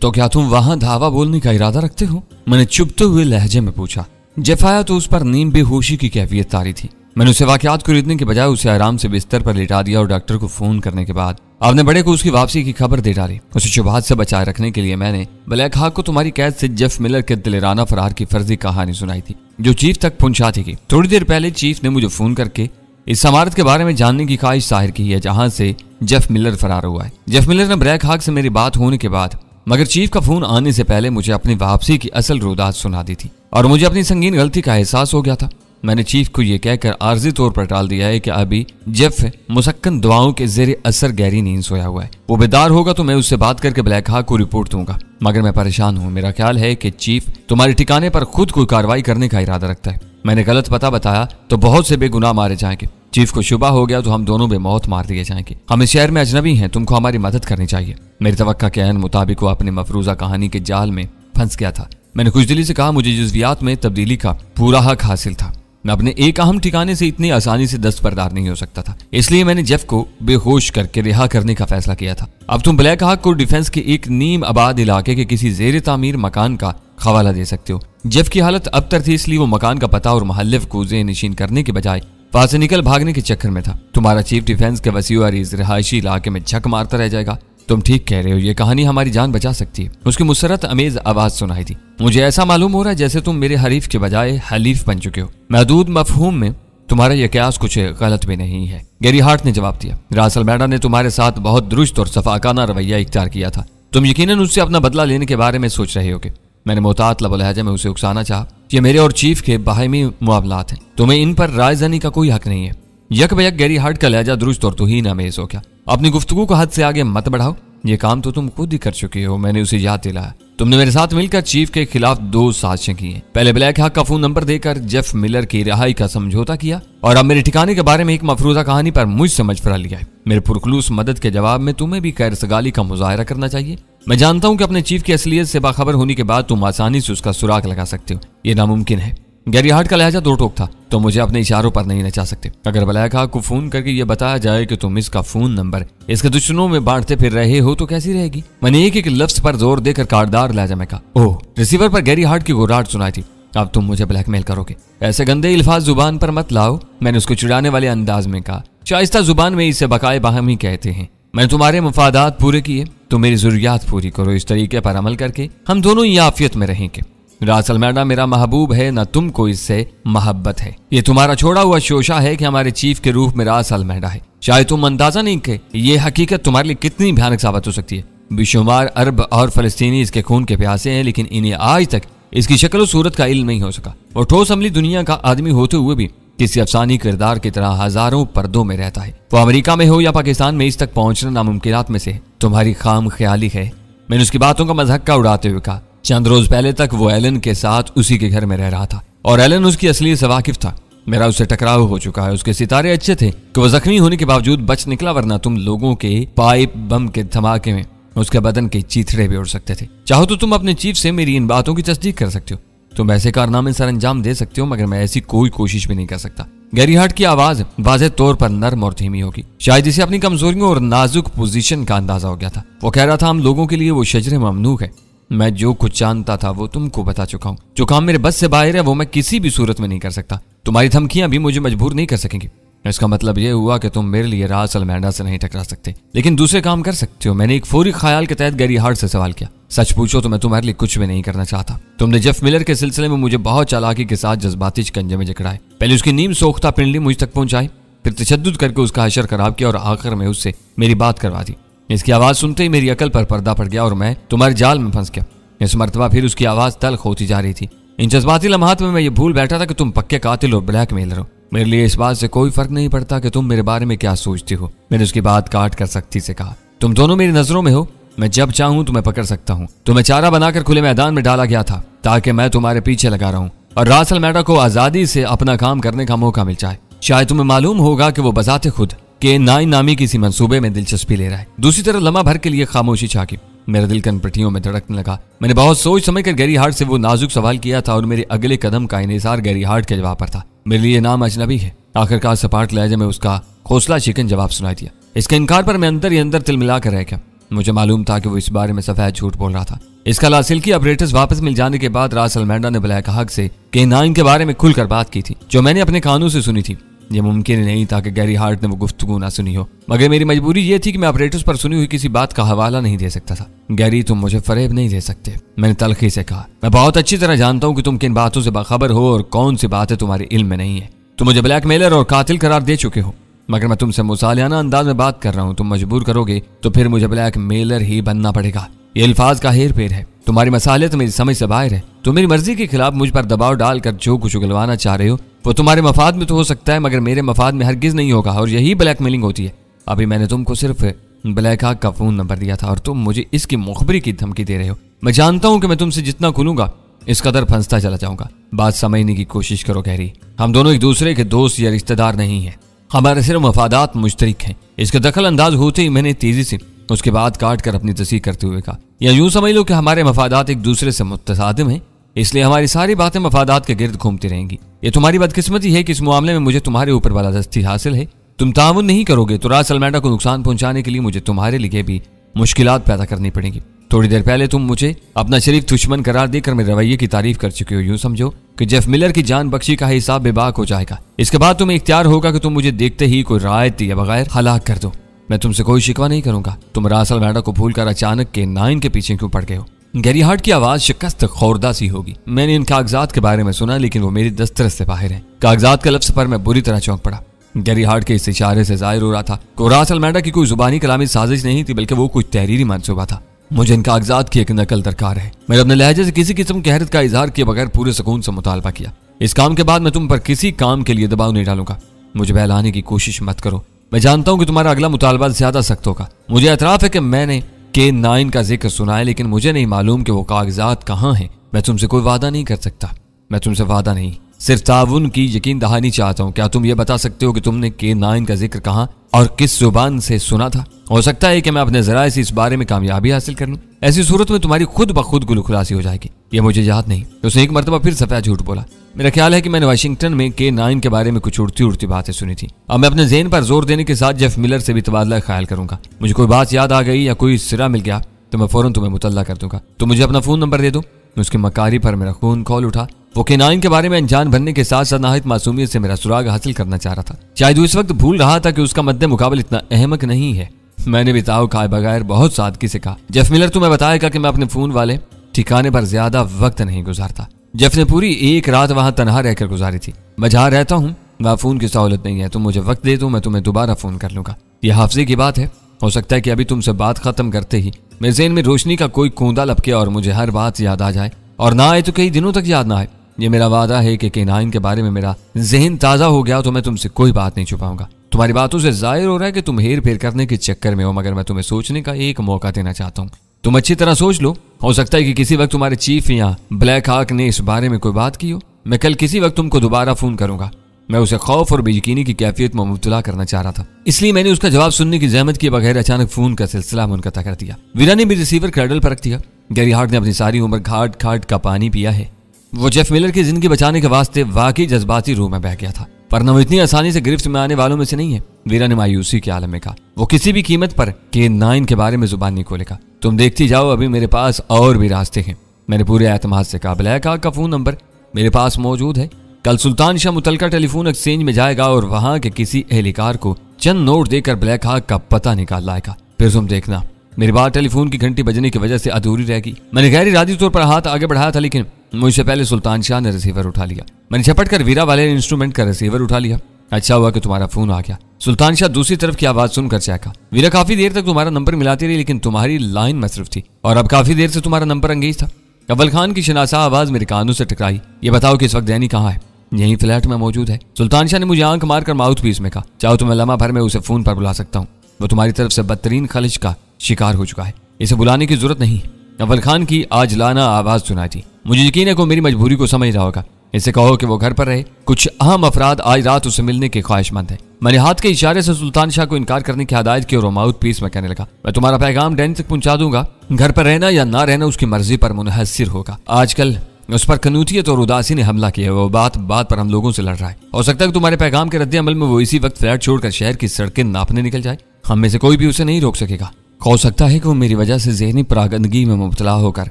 तो क्या तुम वहां धावा बोलने का इरादा रखते हो? मैंने चुभते हुए लहजे में पूछा। जेफ आया तो उस पर नींद बेहोशी की कैफियत तारी थी। मैंने उसे वाकयात को रीदने के बजाय उसे आराम से बिस्तर पर लिटा दिया और डॉक्टर को फोन करने के बाद आपने बड़े को उसकी वापसी की खबर दे डाली। उसे शुबहात से बचाए रखने के लिए मैंने ब्लैक हॉक को तुम्हारी कैद से जेफ मिलर के दिलेराना फरार की फर्जी कहानी सुनाई थी, जो चीफ तक पहुंचाती की। थोड़ी देर पहले चीफ ने मुझे फोन करके इस इमारत के बारे में जानने की ख्वाहिश जाहिर की है जहां से जेफ मिलर फरार हुआ है। जेफ मिलर ने ब्लैक हॉक से मेरी बात होने के बाद, मगर चीफ का फोन आने से पहले मुझे अपनी वापसी की असल रुदात सुना दी थी और मुझे अपनी संगीन गलती का एहसास हो गया था। मैंने चीफ को यह कहकर आर्जी तौर पर टाल दिया है कि अभी जेफ मुसक्कन दुआओं के जेरे असर गहरी नींद सोया हुआ है। वो बेदार होगा तो मैं उससे बात करके ब्लैक हॉक को रिपोर्ट दूंगा, मगर मैं परेशान हूँ। मेरा ख्याल है कि चीफ तुम्हारे ठिकाने पर खुद कोई कार्रवाई करने का इरादा रखता है। मैंने गलत पता बताया तो बहुत से बेगुनाह मारे जाएंगे। चीफ को शुबा हो गया तो हम दोनों बेमौत मार दिए जाएंगे। हम इस शहर में अजनबी हैं, तुमको हमारी मदद करनी चाहिए। मेरी तवक्का के ऐन मुताबिक वो अपनी मफरूजा कहानी के जाल में फंस गया था। मैंने खुशदिली से कहा मुझे जुज़वियात में तब्दीली का पूरा हक हासिल था। मैं अपने एक अहम ठिकाने से इतनी आसानी से दस्तबरदार नहीं हो सकता था, इसलिए मैंने जेफ को बेहोश करके रिहा करने का फैसला किया था। अब तुम ब्लैक हॉक को डिफेंस के एक नीम आबाद इलाके के किसी जेर तामीर मकान का हवाला दे सकते हो। जेफ की हालत अबतर थी, इसलिए वो मकान का पता और मुहल्लिफ को ज़ेहनशीन करने के बजाय वहां से निकल भागने के चक्कर में था। तुम्हारा चीफ डिफेंस के वसीउ अरीज रिहायशी इलाके में झक मारता रह जाएगा। तुम ठीक कह रहे हो, ये कहानी हमारी जान बचा सकती है। उसकी मुसरत अमेज आवाज सुनाई थी। मुझे ऐसा मालूम हो रहा है जैसे तुम मेरे हरीफ के बजाय हलीफ बन चुके हो। महदूद मफहूम में तुम्हारा यह कयास कुछ गलत भी नहीं है। गैरी हार्ट ने जवाब दिया। रासल मैडा ने तुम्हारे साथ बहुत दुरुस्त और सफाकाना रवैया इख्तियार किया था। तुम यकीनन उससे अपना बदला लेने के बारे में सोच रहे होगे। मैंने मोहतात लब लहजे में उसे उकसाना चाहा। ये मेरे और चीफ के बाहमी मुआवलात हैं, तुम्हें इन पर राय जानी का कोई हक नहीं है। यक बयक गैरी हार्ट का लहजा दुरुस्त और तुहीन अमेज हो गया। अपनी गुफ्तगू को हद से आगे मत बढ़ाओ, ये काम तो तुम खुद ही कर चुके हो। मैंने उसे याद दिलाया। तुमने मेरे साथ मिलकर चीफ के खिलाफ 2 साजिशें की हैं। पहले ब्लैक हॉक का फोन नंबर देकर जेफ मिलर की रिहाई का समझौता किया और अब मेरे ठिकाने के बारे में एक मफरूजा कहानी पर मुझसे मशवरा लिया है। मेरे पुरखलूस मदद के जवाब में तुम्हें भी खैर सगाली का मुजाहरा करना चाहिए। मैं जानता हूं कि अपने चीफ की असलियत से बाखबर होने के बाद तुम आसानी से उसका सुराग लगा सकते हो। यह नामुमकिन है। गैरी हार्ट का लहजा दो टोक था, तो मुझे अपने इशारों पर नहीं नचा सकते। अगर ब्लैक हॉक को फोन करके यह बताया जाए कि तुम इसका फोन नंबर इसके दुश्मनों में बांटते फिर रहे हो तो कैसी रहेगी? मैंने एक एक लफ्ज पर जोर देकर कार्डदार लहजा में कहा। ओह, रिसीवर पर गैरी हार्ट की गुर्राहट सुनाई थी। अब तुम मुझे ब्लैकमेल करोगे? ऐसे गंदे अल्फाज जुबान पर मत लाओ, मैंने उसको चिढ़ाने वाले अंदाज में कहा। शाइस्ता जुबान में इसे बकाए बाहमी कहते हैं। मैंने तुम्हारे मफादात पूरे किए, तुम मेरी जरूरियात पूरी करो। इस तरीके पर अमल करके हम दोनों ही आफियत में रहेंगे। रासल मैडा मेरा महबूब है, न तुमको इससे मोहब्बत है। ये तुम्हारा छोड़ा हुआ शोशा है कि हमारे चीफ के रूप में रासल मैडा है। शायद तुम अंदाजा नहीं कि ये हकीकत तुम्हारे लिए कितनी भयानक साबित हो सकती है। बेशुमार अरब और फलस्तीनी इसके खून के प्यासे हैं, लेकिन इन्हें आज तक इसकी शक्ल और सूरत का इल्म नहीं हो सका। वो ठोस अमली दुनिया का आदमी होते हुए भी किसी अफसानी किरदार की तरह हजारों पर्दों में रहता है। वो अमेरिका में हो या पाकिस्तान में, इस तक पहुंचना नामुमकिनात में से तुम्हारी खाम ख्याली है। मैंने उसकी बातों का मज़हक्का उड़ाते हुए कहा। चंद रोज पहले तक वो एलन के साथ उसी के घर में रह रहा था और एलन उसकी असली से वाकिफ था। मेरा उससे टकराव हो चुका है। उसके सितारे अच्छे थे कि वो जख्मी होने के बावजूद बच निकला, वरना तुम लोगों के पाइप बम के धमाके में उसके बदन के चीथड़े भी उड़ सकते थे। चाहो तो तुम अपने चीफ से मेरी इन बातों की तस्दीक कर सकते हो। तुम ऐसे कारनामे सर अंजाम दे सकते हो, मगर मैं ऐसी कोई कोशिश भी नहीं कर सकता। गैरी हार्ट की आवाज वाज़ेह तौर पर नर्म और धीमी होगी। शायद इसे अपनी कमजोरियों और नाजुक पोजीशन का अंदाजा हो गया था। वो कह रहा था हम लोगों के लिए वो शजरे ममनूक है। मैं जो कुछ जानता था वो तुमको बता चुका हूँ। जो काम मेरे बस से बाहर है वो मैं किसी भी सूरत में नहीं कर सकता। तुम्हारी धमकियां भी मुझे मजबूर नहीं कर सकेंगी। इसका मतलब यह हुआ कि तुम मेरे लिए रासल मैडा से नहीं टकरा सकते, लेकिन दूसरे काम कर सकते हो। मैंने एक फौरी ख्याल के तहत गैरी हार्ट से सवाल किया। सच पूछो तो मैं तुम्हारे लिए कुछ भी नहीं करना चाहता। तुमने जेफ मिलर के सिलसिले में मुझे बहुत चालाकी के साथ जज्बाती शिकंजे में जकड़ाए। पहले उसकी नीम सोख्ता पिंडली मुझ तक पहुंचाई, फिर तशद्दुद करके उसका हशर खराब किया और आखिर में उससे मेरी बात करवा दी। इसकी आवाज सुनते ही मेरी अकल पर पर्दा पड़ गया और मैं तुम्हारे जाल में फंस गया। इस मर्तबा फिर उसकी आवाज तल्ख होती जा रही थी। इन जज्बाती लम्हात में मैं ये भूल बैठा था कि तुम पक्के कातिल और ब्लैकमेलर हो। मेरे लिए इस बात से कोई फर्क नहीं पड़ता कि तुम मेरे बारे में क्या सोचती हो। मैंने उसकी बात काट कर सख्ती से कहा। तुम दोनों मेरी नजरों में हो। मैं जब चाहूं तुम्हें पकड़ सकता हूं। तुम्हें चारा बनाकर खुले मैदान में डाला गया था ताकि मैं तुम्हारे पीछे लगा रहूं और रासल मैडा को आजादी से अपना काम करने का मौका मिल जाए। शायद तुम्हें मालूम होगा कि वो बजाते खुद के नामी किसी मंसूबे में दिलचस्पी ले रहा है। दूसरी तरफ लम्हा भर के लिए खामोशी छा गई। मेरा दिल कनपट्टियों में धड़कने लगा। मैंने बहुत सोच समझ कर गैरी हार्ट से वो नाजुक सवाल किया था और मेरे अगले कदम का इन्हिसार गैरी हार्ट के जवाब पर था। मेरे लिए नाम अजनबी है। आखिरकार सपाट लहजे में उसका हौसला शिकन जवाब सुनाई दिया। इसके इनकार पर मैं अंदर ही अंदर तिल मिला कर रह गया। मुझे मालूम था कि वो इस बारे में सफेद झूठ बोल रहा था। इसका हासिल की अपरेटस वापस मिल जाने के बाद रास अल्मेडा ने ब्लैक हक से K9 के बारे में खुलकर बात की थी, जो मैंने अपने कानों से सुनी थी। ये मुमकिन ही नहीं था कि गैरी हार्ट ने वो गुफ्तगू ना सुनी हो, मगर मेरी मजबूरी ये थी कि मैं अपरेटर्स पर सुनी हुई किसी बात का हवाला नहीं दे सकता था। गैरी, तुम मुझे फरेब नहीं दे सकते, मैंने तलखी से कहा। मैं बहुत अच्छी तरह जानता हूँ कि तुम किन बातों से बाखबर हो और कौन सी बातें तुम्हारे इल्म में नहीं है। तुम मुझे ब्लैकमेलर और कातिल करार दे चुके हो, मगर मैं तुमसे मुसालियाना अंदाज में बात कर रहा हूँ। तुम मजबूर करोगे तो फिर मुझे ब्लैकमेलर ही बनना पड़ेगा। ये अल्फाज का हेर फेर है, तुम्हारी मसालियत मेरी समझ से बाहर है। तुम मेरी मर्जी के खिलाफ मुझ पर दबाव डालकर जो कुछ उगलवाना चाह रहे हो वो तुम्हारे मफाद में तो हो सकता है, मगर मेरे मफाद में हरगिज नहीं होगा, और यही ब्लैकमेलिंग होती है। अभी मैंने तुमको सिर्फ ब्लैक हक का फोन नंबर दिया था और तुम मुझे इसकी मुखबरी की धमकी दे रहे हो। मैं जानता हूं कि मैं तुमसे जितना खुलूंगा इस कदर फंसता चला जाऊंगा। बात समझने की कोशिश करो गैरी, हम दोनों एक दूसरे के दोस्त या रिश्तेदार नहीं है, हमारे सिर्फ मफादात मुश्तरक हैं। इसके दखल अंदाज होते ही मैंने तेजी से उसके बाद काट कर अपनी तस्दीक करते हुए कहा, या यूं समझ लो कि हमारे मफादात एक दूसरे से मुतसादिम हैं, इसलिए हमारी सारी बातें मफादात के गिर्द घूमती रहेंगी। ये तुम्हारी बदकिस्मती है कि इस मामले में मुझे तुम्हारे ऊपर बालादस्ती हासिल है। तुम ताउन नहीं करोगे तो रास अल्मेडा को नुकसान पहुंचाने के लिए मुझे तुम्हारे लिए भी मुश्किलात पैदा करनी पड़ेगी। थोड़ी देर पहले तुम मुझे अपना शरीफ दुश्मन करार देकर मेरे रवैये की तारीफ कर चुके हो। यूं समझो कि जेफ मिलर की जान बख्शी का हिसाब बेबाक हो जाएगा। इसके बाद तुम्हें इख्तियार होगा कि तुम मुझे देखते ही कोई रायत दिए बगैर हलाक कर दो। मैं तुमसे कोई शिकवा नहीं करूंगा। तुम रास अल्मेडा को भूलकर अचानक K9 के पीछे क्यों पड़ गए हो? गैरी हार्ट की आवाज शिकस्त खौरदा सी होगी। मैंने इन कागजात के बारे में सुना, लेकिन वो मेरी दस्तरस से बाहर है। कागजात के लफ्ज पर मैं बुरी तरह चौंक पड़ा। गैरी हार्ट के इस इशारे से जाहिर हो रहा था कि रास अल्मेडा की कोई जुबानी कलामी साजिश नहीं थी, बल्कि वो कोई तहरीरी मंसूबा था। मुझे इन कागजात की एक नकल दरकार है। मैंने अपने लहजे से किसी किस्म की हैरत का इजहार किए बगैर पूरे सुकून से मुतालबा किया। इस काम के बाद मैं तुम पर किसी काम के लिए दबाव नहीं डालूंगा। मुझे बहलाने की कोशिश मत करो। मैं जानता हूं कि तुम्हारा अगला मुतालबा ज्यादा सख्त होगा। मुझे एतराफ है कि मैंने K9 का जिक्र सुना है, लेकिन मुझे नहीं मालूम कि वो कागजात कहाँ हैं। मैं तुमसे कोई वादा नहीं कर सकता। मैं तुमसे वादा नहीं, सिर्फ ताउन की यकीन दहानी चाहता हूँ। क्या तुम ये बता सकते हो कि तुमने K9 का जिक्र कहाँ और किस जुबान से सुना था? हो सकता है कि मैं अपने जराए से इस बारे में कामयाबी हासिल कर लूं। ऐसी सूरत में तुम्हारी खुद ब खुद गुलखुलासी हो जाएगी। ये मुझे याद नहीं। उसने एक मरतबा फिर सफेद झूठ बोला। मेरा ख्याल है कि मैंने वाशिंगटन में K9 के बारे में कुछ उड़ती उड़ती बातें सुनी थी। अब मैं अपने ज़हन पर जोर देने के साथ जेफ मिलर से भी तबादला ख्याल करूंगा। मुझे कोई बात याद आ गई या कोई सिरा मिल गया तो मैं फौरन तुम्हें मुतल्ला कर दूंगा। तो मुझे अपना फोन नंबर दे दो। उसकी मकारी पर मेरा खून खौल उठा। वो K9 के बारे में अनजान बनने के साथ साथ नाहित मासूमियत से मेरा सुराग हासिल करना चाह रहा था। शायद वो इस वक्त भूल रहा था कि उसका मद्दे मुकाबल इतना अहमक नहीं है। मैंने भी ताव खाए बगैर बहुत सादगी से कहा, जेफ मिलर तुम्हें बताएगा कि मैं अपने फोन वाले ठिकाने पर ज्यादा वक्त नहीं गुजारता। जेफ ने पूरी एक रात वहां तनहा रहकर गुजारी थी। मैं जहां रहता हूँ वहां फोन की सहूलत नहीं है। तुम मुझे वक्त दे दो, मैं तुम्हें दोबारा फोन कर लूंगा। यह हाफजे की बात है। हो सकता है कि अभी तुमसे बात खत्म करते ही मेरे ज़हन में रोशनी का कोई कूंदा लपके और मुझे हर बात याद आ जाए, और ना आए तो कई दिनों तक याद ना आए। ये मेरा वादा है कि K9 के बारे में मेरा जहन ताज़ा हो गया तो मैं तुमसे कोई बात नहीं छुपाऊंगा। तुम्हारी बातों से जाहिर हो रहा है कि तुम हेर फेर करने के चक्कर में हो, मगर मैं तुम्हें सोचने का एक मौका देना चाहता हूँ। तुम अच्छी तरह सोच लो। हो सकता है कि किसी वक्त तुम्हारे चीफ या ब्लैक हक ने इस बारे में कोई बात की हो। मैं कल किसी वक्त तुमको दोबारा फोन करूंगा। मैं उसे खौफ और बेयकीनी की कैफियत में मुब्तला करना चाह रहा था, इसलिए मैंने उसका जवाब सुनने की जहमत किए बगैर अचानक फोन का सिलसिला मुनक़ता कर दिया। वीरा ने भी रिसीवर क्रैडल पर रख दिया। गैरी हार्ट ने अपनी सारी उम्र घाट घाट का पानी पिया है। वो जेफ मिलर की जिंदगी बचाने के वास्ते वाकई जज्बाती रूह में बह गया था, पर न वो इतनी आसानी से गिरफ्त में आने वालों में से नहीं है। वीरा ने मायूसी के आलम में कहा, वो किसी भी कीमत पर K9 के बारे में जुबान नहीं खोलेगा। तुम देखती जाओ, अभी मेरे पास और भी रास्ते हैं। मैंने पूरे एतमाद से कहा, ब्लैक हक का फोन नंबर मेरे पास मौजूद है। कल सुल्तान शाह मुतलका टेलीफोन एक्सचेंज में जाएगा और वहां के किसी एहलकार को चंद नोट देकर ब्लैक हक का पता निकाल लाएगा। फिर तुम देखना। मेरी बात टेलीफोन की घंटी बजने की वजह से अधूरी रहेगी। मैंने गैर इरादी तौर पर हाथ आगे बढ़ाया था, लेकिन मुझसे पहले सुल्तान शाह ने रिसीवर उठा लिया। मैंने झपट कर वीरा वाले इंस्ट्रूमेंट का रिसीवर उठा लिया। अच्छा हुआ कि तुम्हारा फोन आ गया। सुल्तान शाह दूसरी तरफ की आवाज सुनकर चहका। वीरा, काफी देर तक तुम्हारा नंबर मिलाती रही, लेकिन तुम्हारी लाइन मसरूफ थी, और अब काफी देर से तुम्हारा नंबर अंगेज था। अव्वल खान की शनासा आवाज मेरे कानों से टकराई। ये बताओ कि इस वक्त दैनी कहाँ है? यही फ्लैट में मौजूद है। सुल्तान शाह ने मुझे आंख मारकर माउथ पीस में कहा, चाहो तो मैं लम्हा भर में उसे फोन पर बुला सकता हूँ। वो तुम्हारी तरफ से बदतरीन खलिश का शिकार हो चुका है। इसे बुलाने की जरूरत नहीं। अव्वल खान की आज लाना आवाज सुनाई थी। मुझे यकीन है कि वो मेरी मजबूरी को समझ रहा होगा। इसे कहो कि वो घर पर रहे। कुछ अहम अफराद आज रात उसे मिलने के ख्वाहिशमंद है। मैंने हाथ के इशारे से सुल्तान शाह को इनकार करने की हदायत की और माउथ पीस में कहने लगा, मैं तुम्हारा पैगाम डैनी तक पहुंचा दूंगा। घर पर रहना या ना रहना उसकी मर्जी पर मुनहसिर होगा। आजकल उस पर कनूतियत और उदासी ने हमला किया। वो बात बात पर हम लोगों से लड़ रहा है। हो सकता है कि तुम्हारे पैगाम के रद्द अमल में वो इसी वक्त फ्लैट छोड़कर शहर की सड़कें नापने निकल जाए। हम में से कोई भी उसे नहीं रोक सकेगा। हो सकता है कि वो मेरी वजह से ज़हनी परागंदगी में मुब्तला होकर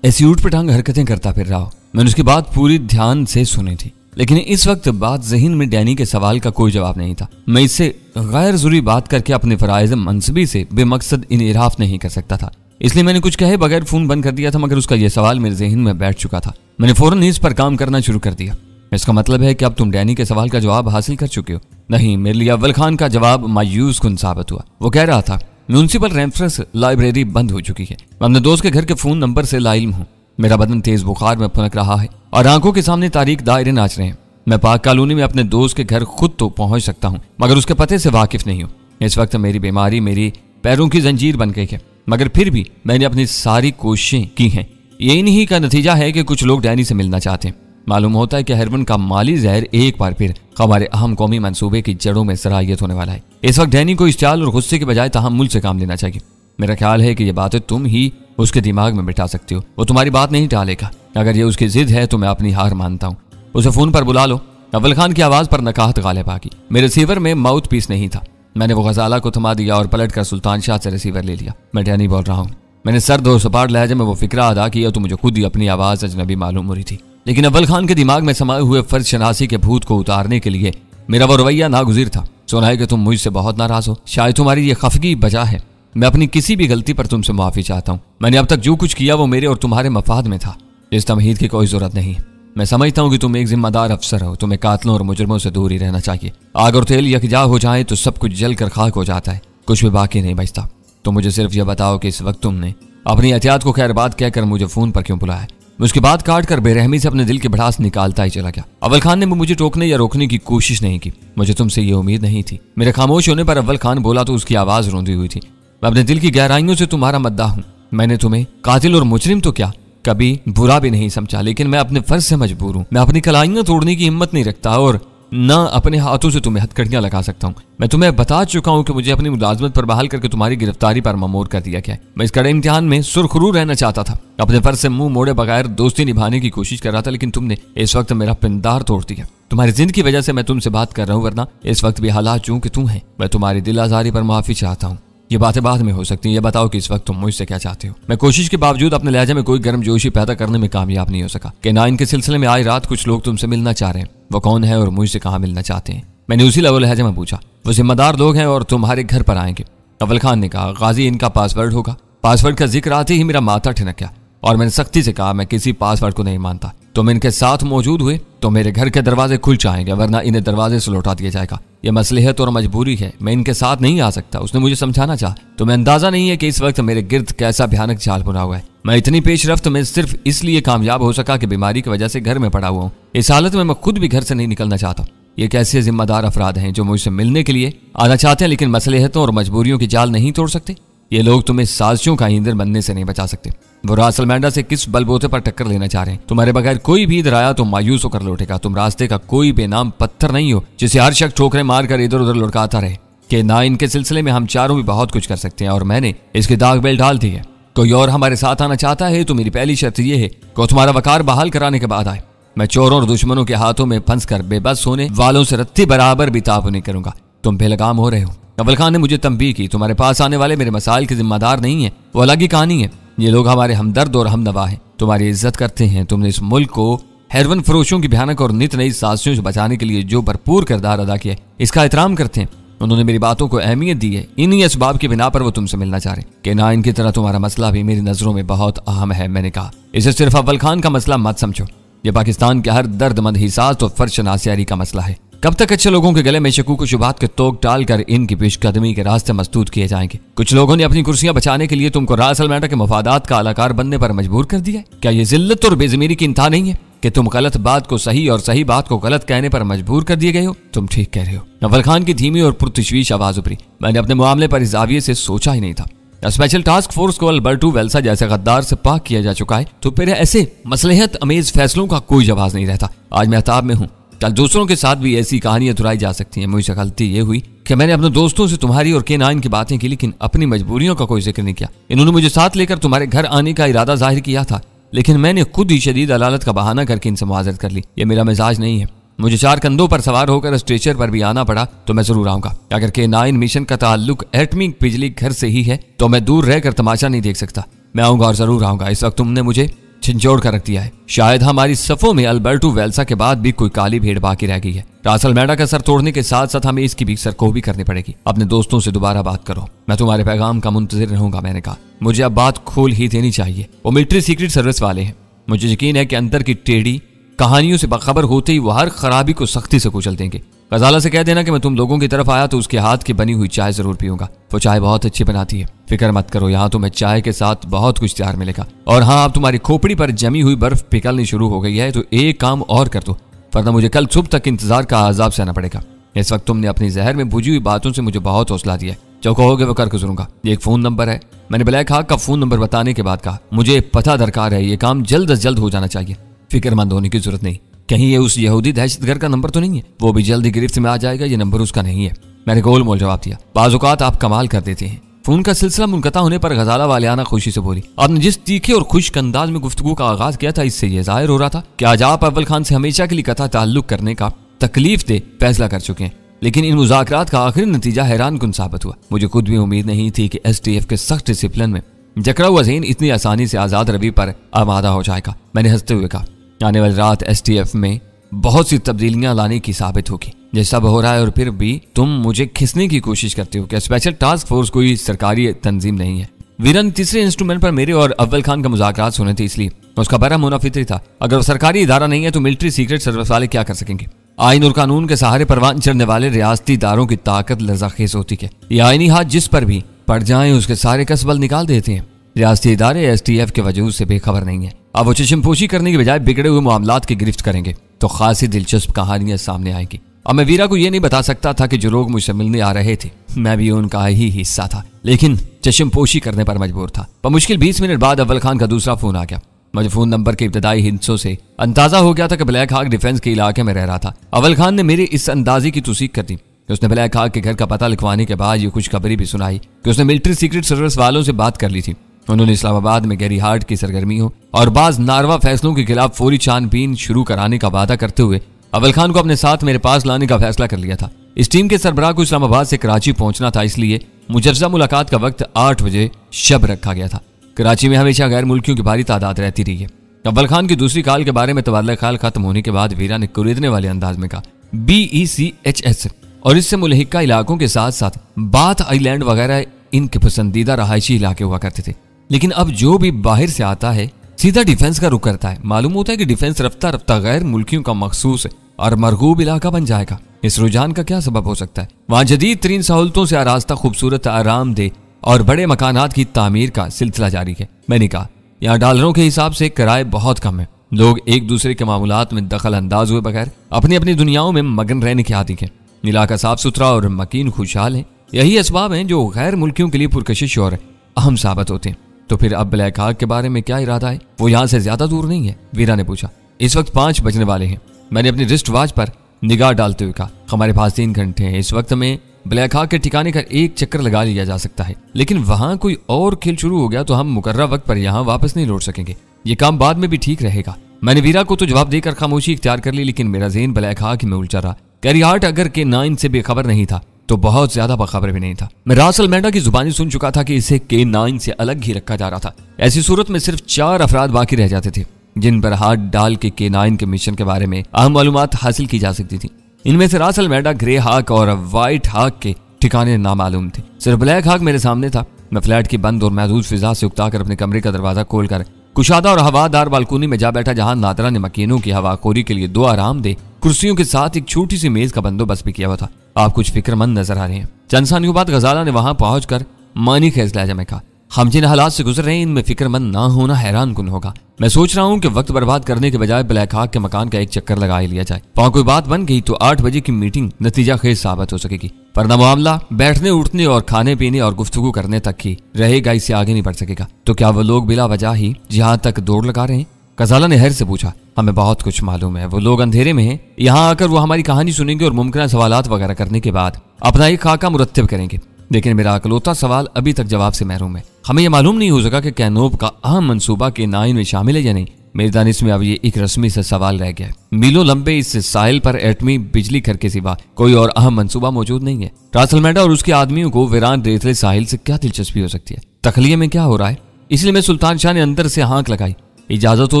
ऐसी ऊटपटांग हरकतें करता फिर रहा हो। मैंने उसकी बात पूरी ध्यान से सुनी थी, लेकिन इस वक्त बात ज़हन में डैनी के सवाल का कोई जवाब नहीं था। मैं इससे गैर ज़रूरी बात करके अपने फराइज़ मनसबी से बेमकसद इनराफ नहीं कर सकता था, इसलिए मैंने कुछ कहे बगैर फोन बंद कर दिया था। मगर उसका यह सवाल मेरे जहन में बैठ चुका था। मैंने फौरन इस पर काम करना शुरू कर दिया। इसका मतलब है कि अब तुम डैनी के सवाल का जवाब हासिल कर चुके हो? नहीं, मेरे लिए अव्वल खान का जवाब मायूस कुन साबित हुआ। वो कह रहा था, म्यूनिसिपल रेफरेंस लाइब्रेरी बंद हो चुकी है। मैं अपने दोस्त के घर के फोन नंबर से लाइल्म हूँ। मेरा बदन तेज बुखार में फुनक रहा है और आंखों के सामने तारीख दायरे नाच रहे हैं। मैं पाक कॉलोनी में अपने दोस्त के घर खुद तो पहुंच सकता हूं, मगर उसके पते से वाकिफ नहीं हूं। इस वक्त मेरी बीमारी मेरी पैरों की जंजीर बन गई है, मगर फिर भी मैंने अपनी सारी कोशिशें की हैं। यही नहीं का नतीजा है कि कुछ लोग डैनी से मिलना चाहते हैं। मालूम होता है कि हेरोइन का माली जहर एक बार फिर हमारे अहम कौमी मंसूबे की जड़ों में सराहियत होने वाला है। इस वक्त डैनी को इश्तियाल और गुस्से के बजाय तहम्मुल से काम लेना चाहिए। मेरा ख्याल है कि ये बातें तुम ही उसके दिमाग में बिठा सकती हो। वो तुम्हारी बात नहीं टालेगा। अगर ये उसकी जिद है तो मैं अपनी हार मानता हूँ। उसे फोन पर बुला लो। अव्वल खान की आवाज पर नकाहत गालिब आ गई। मेरे रिसीवर में माउथ पीस नहीं था। मैंने वो गजाला को थमा दिया और पलट कर सुल्तान शाह से रिसीवर ले लिया। मैं डैनी बोल रहा हूँ। मैंने सर्द और सपाट लहजे में वो फिक्रा अदा किया तो मुझे खुद ही अपनी आवाज अजनबी मालूम हो रही थी, लेकिन अव्वल खान के दिमाग में समाये हुए फर्ज शनासी के भूत को उतारने के लिए मेरा वो रवैया नागुज़िर था। सुना है कि तुम मुझसे बहुत नाराज हो। शायद तुम्हारी ये खफगी वजह है। मैं अपनी किसी भी गलती पर तुमसे माफी चाहता हूँ। मैंने अब तक जो कुछ किया वो मेरे और तुम्हारे मफाद में था। इस तमहीद की कोई जरूरत नहीं। मैं समझता हूँ कि तुम एक जिम्मेदार अफसर हो। तुम्हें कातलों और मुजरमों से दूर ही रहना चाहिए। आग और तेल यकजा हो जाए तो सब कुछ जल कर खाक हो जाता है, कुछ भी बाकी नहीं बचता। तो मुझे सिर्फ यह बताओ कि इस वक्त तुमने अपनी एहतियात को खैर बात कहकर मुझे फोन पर क्यों बुलाया? उसकी बात काट कर बेरहमी से अपने दिल की भड़ास निकालता ही चला गया। अव्वल खान ने मुझे टोकने या रोकने की कोशिश नहीं की। मुझे तुमसे ये उम्मीद नहीं थी। मेरे खामोश होने पर अव्वल खान बोला तो उसकी आवाज रोंदी हुई थी। मैं अपने दिल की गहराइयों से तुम्हारा मद्दाह हूँ। मैंने तुम्हें कातिल और मुजरिम तो क्या कभी बुरा भी नहीं समझा, लेकिन मैं अपने फर्ज से मजबूर हूँ। मैं अपनी कलाइयां तोड़ने की हिम्मत नहीं रखता और न अपने हाथों से तुम्हें हथकड़ियां लगा सकता हूँ। मैं तुम्हें बता चुका हूँ कि मुझे अपनी मुलाजमत पर बहाल करके तुम्हारी गिरफ्तारी पर ममूर कर दिया गया है। मैं इस कड़े इम्तिहान में सुरखरू रहना चाहता था। अपने फर्ज से मुंह मोड़े बगैर दोस्ती निभाने की कोशिश कर रहा था, लेकिन तुमने इस वक्त मेरा पिंदार तोड़ दिया। तुम्हारी जिद की वजह से मैं तुमसे बात कर रहा हूँ, वरना इस वक्त भी हालात चूं कि तुम है। मैं तुम्हारी दिल आजारी पर माफी चाहता हूँ। ये बातें बाद में हो सकती हैं। ये बताओ कि इस वक्त तुम मुझसे क्या चाहते हो? मैं कोशिश के बावजूद अपने लहजे में कोई गर्मजोशी पैदा करने में कामयाब नहीं हो सका। K9 के सिलसिले में आज रात कुछ लोग तुमसे मिलना चाह रहे हैं। वो कौन है और मुझसे कहाँ मिलना चाहते हैं? मैंने उसी लहजे में पूछा। वो जिम्मेदार लोग हैं और तुम्हारे घर पर आएंगे। अव्वल खान ने कहा, गाजी इनका पासवर्ड होगा। पासवर्ड का जिक्र आते ही मेरा माथा ठिनक गया और मैंने सख्ती से कहा, मैं किसी पासवर्ड को नहीं मानता। तुम इनके साथ मौजूद हुए तो मेरे घर के दरवाजे खुल जाएंगे, वरना इन्हें दरवाजे से लौटा दिया जाएगा। यह मसलहत और मजबूरी है। मैं इनके साथ नहीं आ सकता। उसने मुझे समझाना चाहा। तुम्हें अंदाजा नहीं है कि इस वक्त मेरे गिर्द कैसा भयानक जाल बुना हुआ है। मैं इतनी पेशरफ्त में सिर्फ इसलिए कामयाब हो सका कि बीमारी की वजह से घर में पड़ा हुआ हूँ। इस हालत में मैं खुद भी घर से नहीं निकलना चाहता। ये कैसे जिम्मेदार अफराद हैं जो मुझसे मिलने के लिए आना चाहते हैं, लेकिन मसलहतों और मजबूरियों की जाल नहीं तोड़ सकते? ये लोग तुम्हें साजिशों का ईंधन बनने से नहीं बचा सकते। वो रासल मैंडा से किस बलबूते पर टक्कर लेना चाह रहे हैं? तुम्हारे बगैर कोई भी इधर आया तो मायूस होकर लौटेगा। तुम रास्ते का कोई बेनाम पत्थर नहीं हो जिसे हर शख्स ठोकरें मारकर इधर उधर लुढ़काता रहे। K9 के सिलसिले में हम चारों भी बहुत कुछ कर सकते हैं और मैंने इसकी दाग बेल डाल दी है। कोई और हमारे साथ आना चाहता है तो मेरी पहली शर्त यह है कि तुम्हारा वकार बहाल कराने के बाद आए। मैं चोरों और दुश्मनों के हाथों में फंस कर बेबस होने वालों से रत्ती बराबर भी ताब नहीं करूंगा। तुम बेलगाम हो रहे हो। अव्वल खान ने मुझे तंबीह की। तुम्हारे पास आने वाले मेरे मसाइल के जिम्मेदार नहीं है, वो अलग ही कहानी है। ये लोग हमारे हमदर्द और हमनवा हैं, तुम्हारी इज्जत करते हैं। तुमने इस मुल्क को हेरोइन फरोशों की भयानक और नित नई साजिशों से बचाने के लिए जो भरपूर किरदार अदा किया है, इसका एहतराम करते हैं। उन्होंने मेरी बातों को अहमियत दी है। इन्हीं असबाब की बिना पर वो तुमसे मिलना चाह रहे हैं। K9 की तरह तुम्हारा मसला भी मेरी नजरों में बहुत अहम है। मैंने कहा, इसे सिर्फ अव्वल खान का मसला मत समझो। ये पाकिस्तान के हर दर्दमंद हिसास और फर्ज शनासियारी का मसला है। कब तक अच्छे लोगों के गले में शकूक शुबात के तोक डालकर इनकी पेशकदमी के रास्ते मस्तूद किए जाएंगे? कुछ लोगों ने अपनी कुर्सियां बचाने के लिए तुमको रासल मैडा के मफादात का अलाकार बनने पर मजबूर कर दिया है। क्या ये जिल्लत और बेजमीरी की इंतहा नहीं है कि तुम गलत बात को सही और सही बात को गलत कहने पर मजबूर कर दिए गए हो? तुम ठीक कह रहे हो। अव्वल खान की धीमी और पुरतशवीश आवाज उभरी। मैंने अपने मामले पर इस जाविये से सोचा ही नहीं था। स्पेशल टास्क फोर्स को अल्बर्टो वेल्सा जैसे गद्दार से पाक किया जा चुका है, तो फिर ऐसे मसलहत अमेज फैसलों का कोई जवाब नहीं रहता। आज मैं अताब में हूँ, कल दूसरों के साथ भी ऐसी कहानियां दोहराई जा सकती हैं। मुझसे गलती ये हुई कि मैंने अपने दोस्तों से तुम्हारी और K9 की बातें की, लेकिन अपनी मजबूरियों का कोई जिक्र नहीं किया। इन्होंने मुझे साथ लेकर तुम्हारे घर आने का इरादा जाहिर किया था, लेकिन मैंने खुद ही शदीद अदालत का बहाना करके इनसे मुआजरत कर ली। ये मेरा मिजाज नहीं है। मुझे 4 कंधों पर सवार होकर स्ट्रेचर पर भी आना पड़ा तो मैं जरूर आऊंगा। अगर K9 मिशन का ताल्लुक एटमी बिजली घर से ही है तो मैं दूर रहकर तमाशा नहीं देख सकता। मैं आऊंगा और जरूर आऊंगा। इस वक्त तुमने मुझे झिंझोड़ कर रख दिया है। शायद हमारी सफों में अल्बर्टो वेल्सा के बाद भी कोई काली भेड़ बाकी रह गई है। रास अल्मेडा का सर तोड़ने के साथ साथ हमें इसकी भी सरकोबी करनी पड़ेगी। अपने दोस्तों से दोबारा बात करो, मैं तुम्हारे पैगाम का मुंतजिर रहूंगा। मैंने कहा मुझे अब बात खोल ही देनी चाहिए। वो मिलिट्री सीक्रेट सर्विस वाले हैं। मुझे यकीन है कि अंदर की टेढ़ी कहानियों से बाखबर होते ही वो हर खराबी को सख्ती से कुचल देंगे। गजाला से कह देना कि मैं तुम लोगों की तरफ आया तो उसके हाथ की बनी हुई चाय जरूर पीऊंगा। वो चाय बहुत अच्छी बनाती है, फिक्र मत करो, यहाँ तुम्हें चाय के साथ बहुत कुछ तैयार मिलेगा। और हाँ, अब तुम्हारी खोपड़ी पर जमी हुई बर्फ पिघलनी शुरू हो गई है तो एक काम और कर दो, वरना मुझे कल सुबह तक इंतजार का आजाब सहना पड़ेगा। इस वक्त तुमने अपनी जहर में बुझी हुई बातों से मुझे बहुत हौसला दिया है। जो कहोगे वो कर गुजरूंगा। ये एक फोन नंबर है। मैंने ब्लैक हाक का फोन नंबर बताने के बाद कहा मुझे पता दरकार है, ये काम जल्द अज जल्द हो जाना चाहिए। फिक्रमंद होने की जरूरत नहीं, कहीं ये उस यहूदी दहशतगर्द का नंबर तो नहीं है? वो भी जल्दी गिरफ्त में आ जाएगा, ये नंबर उसका नहीं है। मैंने गोल मोल जवाब दिया। बाज़-औक़ात आप कमाल कर देते हैं। फोन का सिलसिला मुनक़ता होने पर गजाला वालियाना खुशी से बोली, आपने जिस तीखे और खुश्क अंदाज में गुफ्तगू का आगाज किया था, इससे यह जाहिर हो रहा था कि आज आप अव्वल खान से हमेशा के लिए कथा ताल्लुक करने का तकलीफ दे फैसला कर चुके हैं। लेकिन इन मुज़ाकरात का आखिरी नतीजा हैरान कुन साबित हुआ। मुझे खुद भी उम्मीद नहीं थी कि STF के सख्त डिसिप्लिन में जकड़ा हुआ ज़हन इतनी आसानी से आज़ाद रवि पर आमादा हो जाएगा। मैंने हंसते हुए कहा, आने वाली रात STF में बहुत सी तब्दीलियां लाने की साबित होगी। ये सब हो रहा है और फिर भी तुम मुझे खिसने की कोशिश करते हो। क्या स्पेशल टास्क फोर्स कोई सरकारी तंजीम नहीं है? वीरा ने तीसरे इंस्ट्रूमेंट पर मेरे और अव्वल खान का मुज़ाकरात सुने थे, इसलिए उसका बड़ा मुनाफित्री था। अगर वो सरकारी इदारा नहीं है तो मिलिट्री सीक्रेट सर्विस वाले क्या कर सकेंगे? आइन और कानून के सहारे परवान चढ़ने वाले रियासती इदारों की ताकत लर्ज़ाखेज़ होती है। ये आईनी हाथ जिस पर भी पड़ जाए उसके सारे कसबल निकाल देते हैं। रियासती इदारे STF के वजूद से बेखबर नहीं है। अब वो चश्मपोशी करने के बजाय बिगड़े हुए मामलात की गिरफ्त करेंगे तो खासी दिलचस्प कहानियां सामने आएंगी। अब मैं वीरा को यह नहीं बता सकता था कि जो लोग मुझसे मिलने आ रहे थे मैं भी उनका ही हिस्सा था, लेकिन चश्मपोशी करने पर मजबूर था। पर मुश्किल 20 मिनट बाद अव्वल खान का दूसरा फोन आ गया। मुझे फोन नंबर के इब्तदाई हिंसों से अंदाजा हो गया था कि ब्लैक हाक डिफेंस के इलाके में रह रहा था। अव्वल खान ने मेरे इस अंदाजे की तौसीक कर दी। उसने ब्लैक हाक के घर का पता लिखवाने के बाद ये खुशखबरी भी सुनाई कि उसने मिलिट्री सीक्रेट सर्विस वालों से बात कर ली थी। उन्होंने इस्लामाबाद में गैरी हार्ट की सरगर्मियों और बाज नारवा फैसलों के खिलाफ फौरी छानबीन शुरू कराने का वादा करते हुए अव्वल खान को अपने साथ मेरे पास लाने का फैसला कर लिया था। इस टीम के सरबराह को इस्लामाबाद से कराची पहुंचना था, इसलिए मुजर्जा मुलाकात का वक्त 8 बजे शब रखा गया था। कराची में हमेशा गैर मुल्कियों की भारी तादाद रहती रही है। अव्वल खान की दूसरी कॉल के बारे में तबादला ख्याल खत्म होने के बाद वीरा ने कुरेदने वाले अंदाज में कहा, BECHS और इससे मुल्हिका इलाकों के साथ साथ बाथ आइलैंड वगैरह इनके पसंदीदा रहायशी इलाके हुआ करते थे। लेकिन अब जो भी बाहर से आता है सीधा डिफेंस का रुख करता है। मालूम होता है कि डिफेंस रफ्ता रफ्ता गैर मुल्कियों का मखसूस और मरगूब इलाका बन जाएगा। इस रुझान का क्या सबब हो सकता है? वहां जदीद तरीन सहूलतों से आरास्ता खूबसूरत आरामदेह और बड़े मकानात की तामीर का सिलसिला जारी है। मैंने कहा, यहाँ डॉलरों के हिसाब से किराए बहुत कम है। लोग एक दूसरे के मामूलात में दखल अंदाज हुए बगैर अपनी अपनी दुनियाओं में मगन रहने के आदी है। इलाका साफ सुथरा और मकीन खुशहाल है। यही असबाब हैं जो गैर मुल्कियों के लिए पुरकशिश और अहम साबित होते हैं। तो फिर अब ब्लैक हाक के बारे में क्या इरादा है? वो यहाँ से ज्यादा दूर नहीं है, वीरा ने पूछा। इस वक्त 5 बजने वाले हैं। मैंने अपनी रिस्ट वॉच पर निगाह डालते हुए कहा, हमारे पास 3 घंटे हैं। इस वक्त में ब्लैक हाक के ठिकाने का एक चक्कर लगा लिया जा सकता है, लेकिन वहां कोई और खेल शुरू हो गया तो हम मुकर्रर वक्त पर यहाँ वापस नहीं लौट सकेंगे। ये काम बाद में भी ठीक रहेगा। मैंने वीरा को तो जवाब देकर खामोशी इख्तियार कर ली, लेकिन मेरा ज़हन ब्लैक हाक में उलझा रहा। गैरी हार्ट अगर के 9 से बेखबर नहीं था तो बहुत ज्यादा बखबर भी नहीं था। मैं रास अल्मेडा की जुबानी सुन चुका था कि इसे K9 से अलग ही रखा जा रहा था। ऐसी सूरत में सिर्फ 4 अफराद बाकी रह जाते थे जिन पर हाथ डाल के K9 के मिशन के बारे में अहम मालूमात हासिल की जा सकती थी। इनमें से रास अल्मेडा, ग्रे हाक और व्हाइट हाक के ठिकाने नामालूम थे। सिर्फ ब्लैक हाक मेरे सामने था। मैं फ्लैट की बंद और महदूद फिजा से उकताकर अपने कमरे का दरवाजा खोलकर कुशादा और हवादार बालकोनी में जा बैठा, जहां नादरा ने मकीनों की हवाखोरी के लिए 2 आरामदेह कुर्सियों के साथ एक छोटी सी मेज का बंदोबस्त भी किया हुआ था। आप कुछ फिक्रमंद नजर आ रहे हैं। चंद सानियों बाद गजाला ने वहां पहुंचकर मानी खेज लहजा में कहा, हम जिन हालात से गुजर रहे हैं इनमें फिक्रमंद ना होना हैरान कुन होगा। मैं सोच रहा हूं कि वक्त बर्बाद करने के बजाय ब्लैक हाक के मकान का एक चक्कर लगा ही लिया जाए। वहां कोई बात बन गई तो 8 बजे की मीटिंग नतीजा खेज साबित हो सकेगी, वरना मामला बैठने उठने और खाने पीने और गुफ्तगू करने तक ही रहेगा, इससे आगे नहीं बढ़ सकेगा। तो क्या वो लोग बिला वजह ही जहां तक दौड़ लगा रहे हैं? गजाला ने हैर से पूछा, हमें बहुत कुछ मालूम है। वो लोग अंधेरे में हैं। यहाँ आकर वो हमारी कहानी सुनेंगे और मुमकिन सवालात वगैरह करने के बाद अपना एक खाका मुरत्तिब करेंगे। लेकिन मेरा अकलौता सवाल अभी तक जवाब से महरूम है। हमें यह मालूम नहीं हो सका कि कैनोब का अहम मंसूबा K9 में शामिल है या नहीं। मेरी दानिश में अब ये एक रस्मी से सवाल रह गया है। मीलों लंबे इस साहिल पर एटमी बिजली घर के सिवा कोई और अहम मंसूबा मौजूद नहीं है। रास अल्मेडा और उसके आदमियों को वीरान रेतले साहिल से क्या दिलचस्पी हो सकती है? तखलिये में क्या हो रहा है? इसलिए मैं सुल्तान शाह ने अंदर से हाँक लगाई। इजाजत हो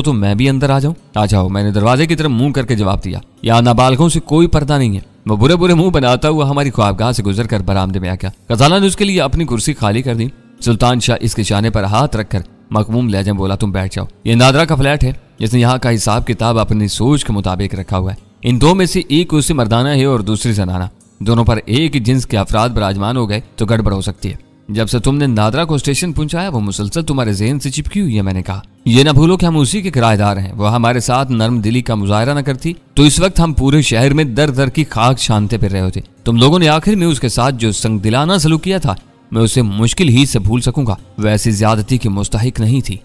तो मैं भी अंदर आ जाऊं? आ जाओ, मैंने दरवाजे की तरफ मुंह करके जवाब दिया। यहाँ नाबालगों से कोई पर्दा नहीं है। वो बुरे बुरे मुंह बनाता हुआ हमारी ख्वाबगाह से गुजर कर बरामदे में आ गया। खजाना ने उसके लिए अपनी कुर्सी खाली कर दी। सुल्तान शाह इसके शाने पर हाथ रखकर मखमूम लहजे में बोला, तुम बैठ जाओ। ये नादरा का फ्लैट है जिसने यहाँ का हिसाब किताब अपनी सोच के मुताबिक रखा हुआ है। इन दो में से एक कुर्सी मर्दाना है और दूसरी जनाना। दोनों पर एक ही जिन्स के अफराद विराजमान हो गए तो गड़बड़ हो सकती है। जब से तुमने नादरा को स्टेशन पहुंचाया वो मुसलसल तुम्हारे ज़हन से चिपकी हुई है। मैंने कहा, ये ना भूलो कि हम उसी के किराएदार हैं। वो हमारे साथ नर्म दिली का मुजाहरा न करती तो इस वक्त हम पूरे शहर में दर दर की खाक छानते फिर रहे होते। तुम लोगों ने आखिर में उसके साथ जो संगदिलाना सलूक किया था मैं उसे मुश्किल ही से भूल सकूंगा। वैसी ज्यादती की मुस्तहिक नहीं थी।